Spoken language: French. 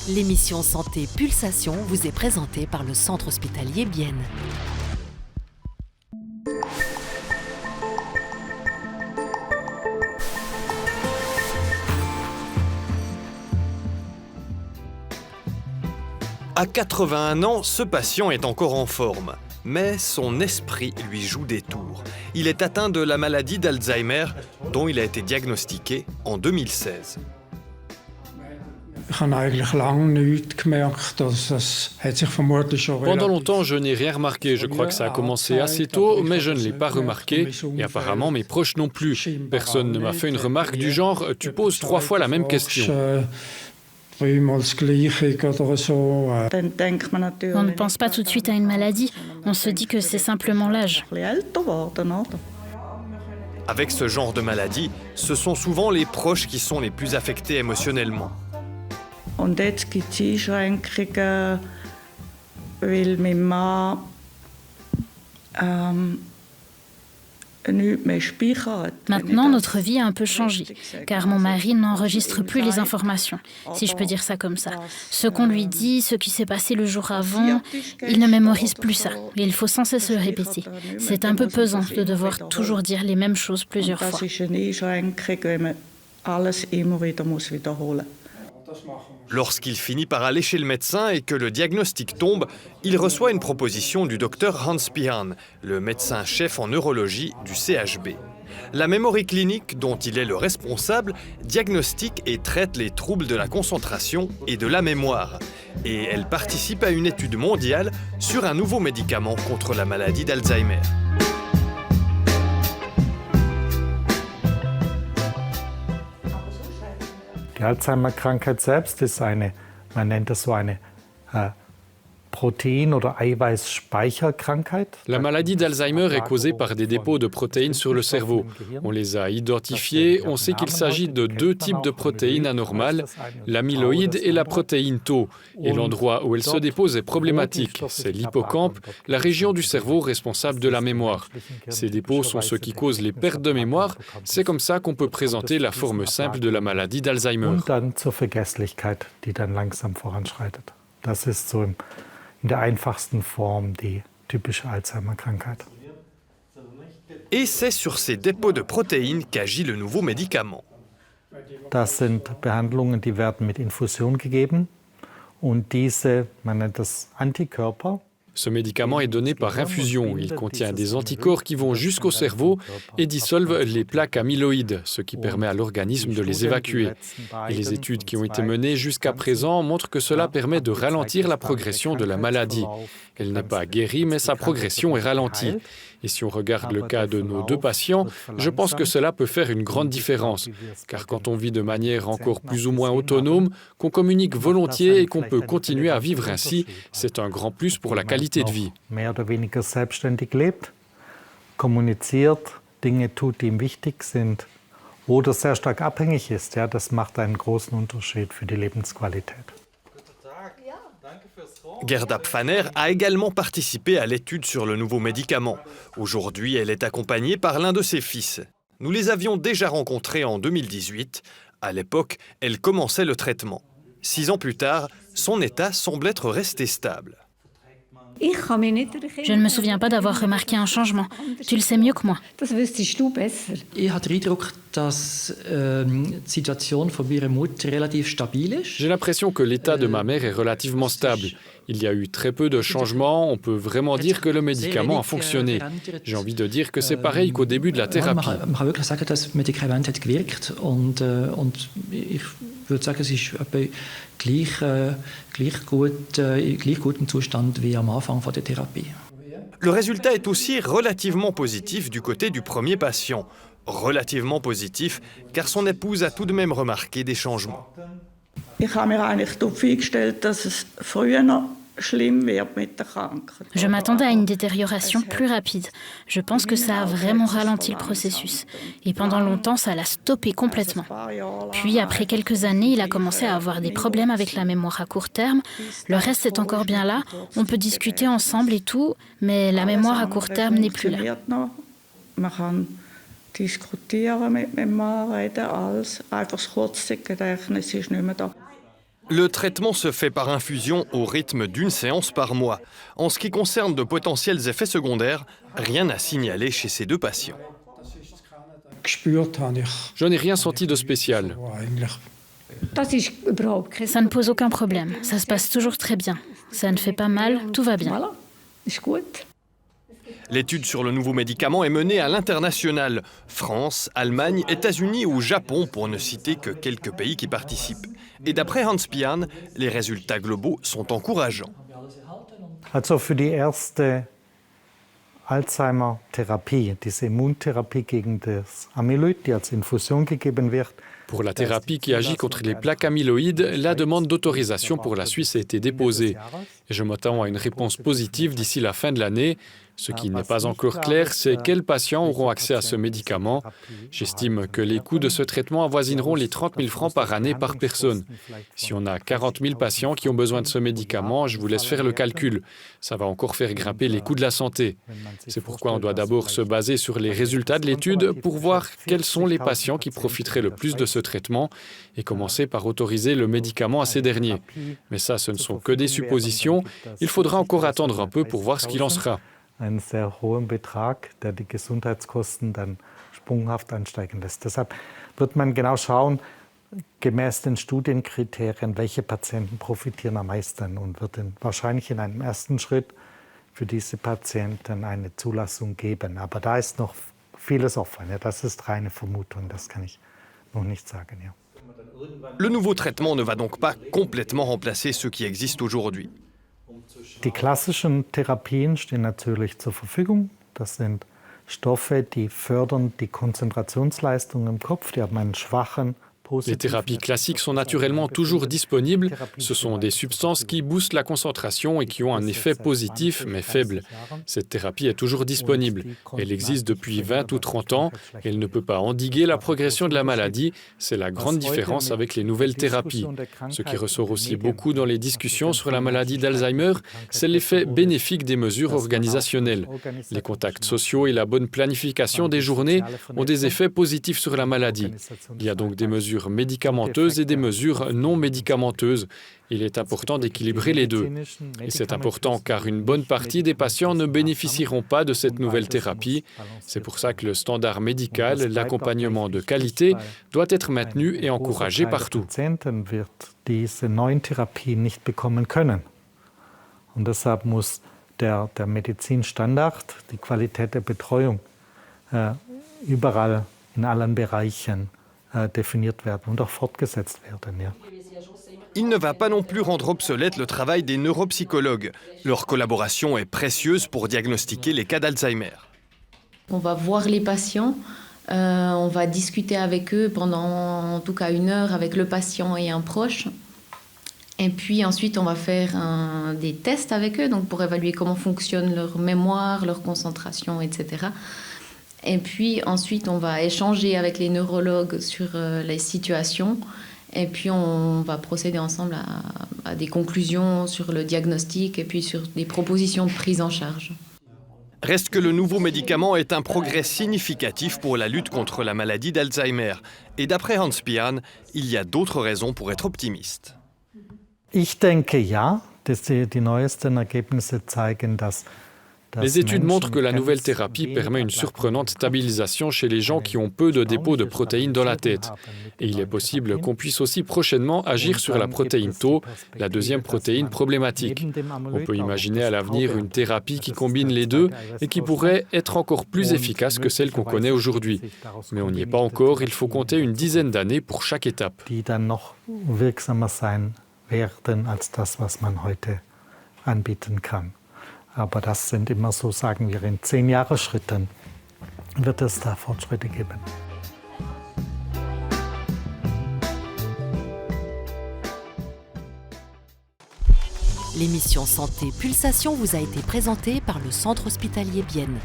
L'émission Santé Pulsation vous est présentée par le Centre hospitalier Bienne. À 81 ans, ce patient est encore en forme, mais son esprit lui joue des tours. Il est atteint de la maladie d'Alzheimer, dont il a été diagnostiqué en 2016. Pendant longtemps, je n'ai rien remarqué. Je crois que ça a commencé assez tôt, mais je ne l'ai pas remarqué. Et apparemment, mes proches non plus. Personne ne m'a fait une remarque du genre « tu poses 3 fois la même question ». On ne pense pas tout de suite à une maladie, on se dit que c'est simplement l'âge. Avec ce genre de maladie, ce sont souvent les proches qui sont les plus affectés émotionnellement. Und jetzt gibt es Einschränkungen, weil mein Mann nichts mehr speichert. Maintenant, notre vie a un peu changé, car mon mari n'enregistre plus les informations, si je peux dire ça comme ça. Ce qu'on lui dit, ce qui s'est passé le jour avant, il ne mémorise plus ça. Il faut sans cesse le répéter. C'est un peu pesant de devoir toujours dire les mêmes choses plusieurs fois. Das ist eine Einschränkung, wenn man alles immer wieder wiederholen muss. Lorsqu'il finit par aller chez le médecin et que le diagnostic tombe, il reçoit une proposition du docteur Hans Pihan, le médecin-chef en neurologie du CHB. La Memory Clinic, dont il est le responsable, diagnostique et traite les troubles de la concentration et de la mémoire. Et elle participe à une étude mondiale sur un nouveau médicament contre la maladie d'Alzheimer. Die Alzheimer-Krankheit selbst ist man nennt das so eine Protein- oder Eiweißspeicherkrankheit. La maladie d'Alzheimer est causée par des dépôts de protéines sur le cerveau. On les a identifiés, on sait qu'il s'agit de 2 types de protéines anormales, l'amyloïde et la protéine tau. Et l'endroit où elles se déposent est problématique. C'est l'hippocampe, la région du cerveau responsable de la mémoire. Ces dépôts sont ce qui cause les pertes de mémoire. C'est comme ça qu'on peut présenter la forme simple de la maladie d'Alzheimer. Und dann zur Vergesslichkeit, die dann langsam voranschreitet. Das ist so in der einfachsten Form die typische Alzheimer-Krankheit. Et c'est sur ces dépôts de protéines qu'agit le nouveau médicament. Das sind Behandlungen, die werden mit Infusion gegeben. Und diese, man nennt das Antikörper. Ce médicament est donné par infusion. Il contient des anticorps qui vont jusqu'au cerveau et dissolvent les plaques amyloïdes, ce qui permet à l'organisme de les évacuer. Et les études qui ont été menées jusqu'à présent montrent que cela permet de ralentir la progression de la maladie. Elle n'est pas guérie, mais sa progression est ralentie. Et si on regarde le cas de nos 2 patients, je pense que cela peut faire une grande différence. Car quand on vit de manière encore plus ou moins autonome, qu'on communique volontiers et qu'on peut continuer à vivre ainsi, c'est un grand plus pour la qualité de vie. Mehr oder weniger selbstständig lebt, kommuniziert, Dinge tut, die ihm wichtig sind oder sehr stark abhängig ist, ja, das macht einen großen Unterschied für die Lebensqualität. Gerda Pfanner a également participé à l'étude sur le nouveau médicament. Aujourd'hui, elle est accompagnée par l'un de ses fils. Nous les avions déjà rencontrés en 2018. À l'époque, elle commençait le traitement. 6 ans plus tard, son état semble être resté stable. Je ne me souviens pas d'avoir remarqué un changement. Tu le sais mieux que moi. Ich habe den Eindruck, dass die Situation von meiner Mutter relativ stabil ist. J'ai l'impression que l'état de ma mère est relativement stable. Il y a eu très peu de changements. On peut vraiment dire que le médicament a fonctionné. J'ai envie de dire que c'est pareil qu'au début de la thérapie. Man kann wirklich sagen, das Medikament hat gewirkt und ich würde sagen, es ist etwa gleich gutem Zustand wie am Anfang der Therapie. Le résultat est aussi relativement positif du côté du premier patient. Relativement positif, car son épouse a tout de même remarqué des changements. Ich habe mir eigentlich darauf eingestellt, dass es früher schlimm wird mit der Krankheit. Je m'attendais à une détérioration plus rapide. Je pense que ça a vraiment ralenti le processus. Et pendant longtemps, ça l'a stoppé complètement. Puis, après quelques années, il a commencé à avoir des problèmes avec la mémoire à court terme. Le reste est encore bien là. On peut discuter ensemble et tout, mais la mémoire à court terme n'est plus là. Man kann diskutieren mit meinem Mann, reden, alles. Einfach das Kurzzeitgedächtnis ist nicht mehr da. Le traitement se fait par infusion au rythme d'une séance par mois. En ce qui concerne de potentiels effets secondaires, rien à signaler chez ces 2 patients. Je n'ai rien senti de spécial. Ça ne pose aucun problème. Ça se passe toujours très bien. Ça ne fait pas mal, tout va bien. L'étude sur le nouveau médicament est menée à l'international. France, Allemagne, États-Unis ou Japon, pour ne citer que quelques pays qui participent. Et d'après Hans Pian, les résultats globaux sont encourageants. Also für die erste Alzheimer-Therapie, diese Immuntherapie gegen das Amyloid, die als Infusion gegeben wird. Pour la thérapie qui agit contre les plaques amyloïdes, la demande d'autorisation pour la Suisse a été déposée. Et je m'attends à une réponse positive d'ici la fin de l'année. Ce qui n'est pas encore clair, c'est quels patients auront accès à ce médicament. J'estime que les coûts de ce traitement avoisineront les 30 000 francs par année par personne. Si on a 40 000 patients qui ont besoin de ce médicament, je vous laisse faire le calcul. Ça va encore faire grimper les coûts de la santé. C'est pourquoi on doit d'abord se baser sur les résultats de l'étude pour voir quels sont les patients qui profiteraient le plus de ce traitement et commencer par autoriser le médicament à ces derniers. Mais ça, ce ne sont que des suppositions. Il faudra encore attendre un peu pour voir ce qu'il en sera. Einen sehr hohen Betrag, der die Gesundheitskosten dann sprunghaft ansteigen lässt. Deshalb wird man genau schauen, gemäß den Studienkriterien, welche Patienten profitieren am meisten und wird wahrscheinlich in einem ersten Schritt für diese Patienten eine Zulassung geben. Aber da ist noch vieles offen. Ja, das ist reine Vermutung, das kann ich noch nicht sagen. Ja. Le nouveau traitement ne va donc pas complètement remplacer ceux qui existent aujourd'hui. Die klassischen Therapien stehen natürlich zur Verfügung. Das sind Stoffe, die fördern die Konzentrationsleistung im Kopf. Die haben einen schwachen Les thérapies classiques sont naturellement toujours disponibles. Ce sont des substances qui boostent la concentration et qui ont un effet positif mais faible. Cette thérapie est toujours disponible. Elle existe depuis 20 ou 30 ans. Elle ne peut pas endiguer la progression de la maladie. C'est la grande différence avec les nouvelles thérapies. Ce qui ressort aussi beaucoup dans les discussions sur la maladie d'Alzheimer, c'est l'effet bénéfique des mesures organisationnelles. Les contacts sociaux et la bonne planification des journées ont des effets positifs sur la maladie. Il y a donc des mesures médicamenteuses et des mesures non médicamenteuses. Il est important d'équilibrer les deux. Et c'est important car une bonne partie des patients ne bénéficieront pas de cette nouvelle thérapie. C'est pour ça que le standard médical, l'accompagnement de qualité, doit être maintenu et encouragé partout. Diese neuen Therapien nicht bekommen können. Und deshalb muss der Medizinstandard, die Qualität der Betreuung überall in allen Bereichen definiert werden und auch fortgesetzt werden. Ja. Il ne va pas non plus rendre obsolète le travail des neuropsychologues. Leur collaboration est précieuse pour diagnostiquer les cas d'Alzheimer. On va voir les patients, on va discuter avec eux pendant en tout cas 1 heure avec le patient et un proche. Et puis ensuite, on va faire des tests avec eux donc pour évaluer comment fonctionne leur mémoire, leur concentration, etc. Et puis ensuite, on va échanger avec les neurologues sur les situations. Et puis on va procéder ensemble à des conclusions sur le diagnostic et puis sur des propositions de prise en charge. Reste que le nouveau médicament est un progrès significatif pour la lutte contre la maladie d'Alzheimer. Et d'après Hans Pian, il y a d'autres raisons pour être optimiste. Ich denke ja, dass die neuesten Ergebnisse zeigen, dass Les études montrent que la nouvelle thérapie permet une surprenante stabilisation chez les gens qui ont peu de dépôts de protéines dans la tête. Et il est possible qu'on puisse aussi prochainement agir sur la protéine Tau, la deuxième protéine problématique. On peut imaginer à l'avenir une thérapie qui combine les deux et qui pourrait être encore plus efficace que celle qu'on connaît aujourd'hui. Mais on n'y est pas encore, il faut compter une dizaine d'années pour chaque étape. Die dann noch wirksamer sein werden als das, was man heute anbieten kann. Aber das sind immer so, sagen wir, in 10-Jahres-Schritten wird es da Fortschritte geben. L'émission Santé Pulsation vous a été présentée par le Centre hospitalier Bienne.